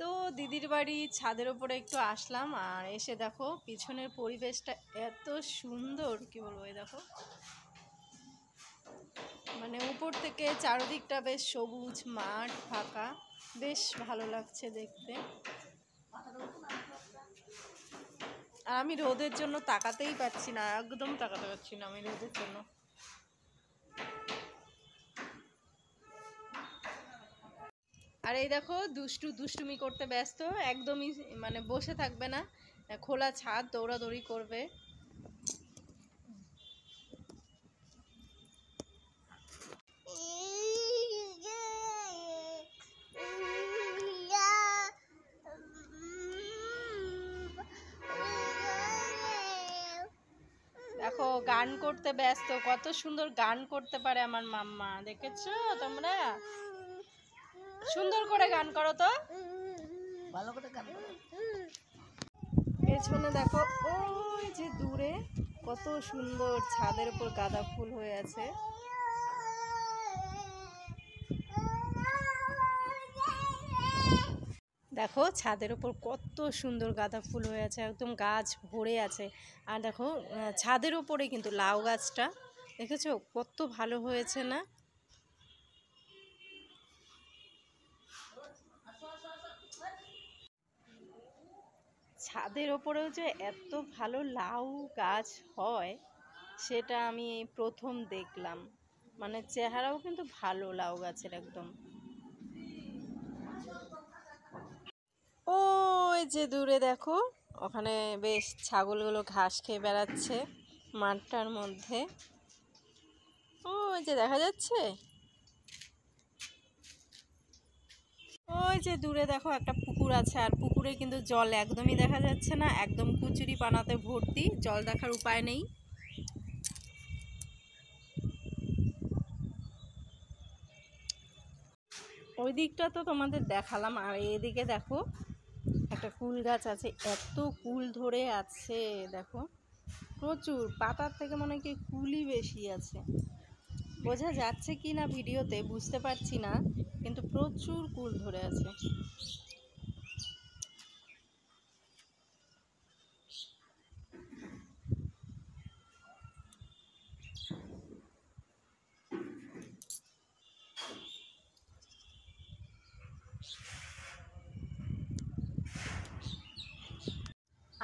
তো দিদির বাড়ি ছাদের উপরে একটু আসলাম, আর এসে দেখো পিছনের পরিবেশটা এত সুন্দর, কি বলবো। এই দেখো মানে উপর থেকে চারদিকটা বেশ সবুজ মাঠ ফাঁকা, বেশ ভালো লাগছে দেখতে। আর আমি রোদের জন্য তাকাতেই পাচ্ছি না, একদম তাকাতে পারছি না আমি রোদের জন্য। আর এই দেখো দুষ্টুমি করতে ব্যস্ত, একদমই মানে বসে থাকবে না, খোলা ছাদ দৌড়াদৌড়ি করবে। দেখো গান করতে ব্যস্ত, কত সুন্দর গান করতে পারে আমার মাম্মা, দেখেছো তোমরা? সুন্দর করে গান করো তো, ভালো করে গান করো। পেছনে দেখো ওই যে দূরে কত সুন্দর ছাদের উপর গাঁদা ফুল হয়ে আছে। দেখো ছাদের উপর কত সুন্দর গাঁদা ফুল হয়ে আছে, একদম গাছ ভরে আছে। আর দেখো ছাদের উপরে কিন্তু লাউ গাছটা দেখেছো কত ভালো হয়েছে না? ছাদের ওপরেও যে এত ভালো লাউ গাছ হয় সেটা আমি এই প্রথম দেখলাম। মানে চেহারাও কিন্তু ভালো লাউ গাছের একদম। ওই যে দূরে দেখো ওখানে বেশ ছাগলগুলো ঘাস খেয়ে বেড়াচ্ছে মাঠটার মধ্যে। ওই যে দেখা যাচ্ছে, ওই যে দূরে দেখো একটা পুকুর আছে, আর পুকুরে কিন্তু জল একদমই দেখা যাচ্ছে না, একদম কুচুরি পানাতে ভর্তি, জল দেখার উপায় নেই। ওই দিকটা তো তোমাদের দেখালাম, আর এদিকে দেখো একটা কুল গাছ আছে, এত কুল ধরে আছে দেখো, প্রচুর, পাতার থেকে মনে হয় কি কুলই বেশি আছে। বোঝা যাচ্ছে কি না ভিডিওতে বুঝতে পারছি না, কিন্তু প্রচুর কুল ধরে আছে।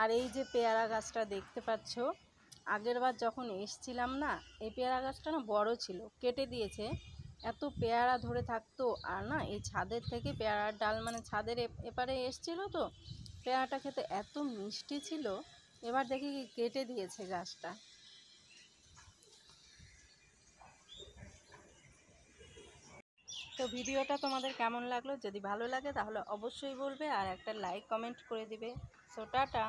আর এই যে পেয়ারা গাছটা দেখতে পাচ্ছ, আগেরবার যখন এসছিলাম না, এই পেয়ারা গাছটা না বড় ছিল, কেটে দিয়েছে, এত পেয়ারা ধরে থাকতো। আর না এই ছাদের থেকে পেয়ারার ডাল মানে ছাদের এপারে এসছিল তো, পেয়ারাটা খেতে এত মিষ্টি ছিল, এবার দেখি কি কেটে দিয়েছে গাছটা। তো ভিডিওটা তোমাদের কেমন লাগলো, যদি ভালো লাগে তাহলে অবশ্যই বলবে, আর একটা লাইক কমেন্ট করে দিবে। So tata.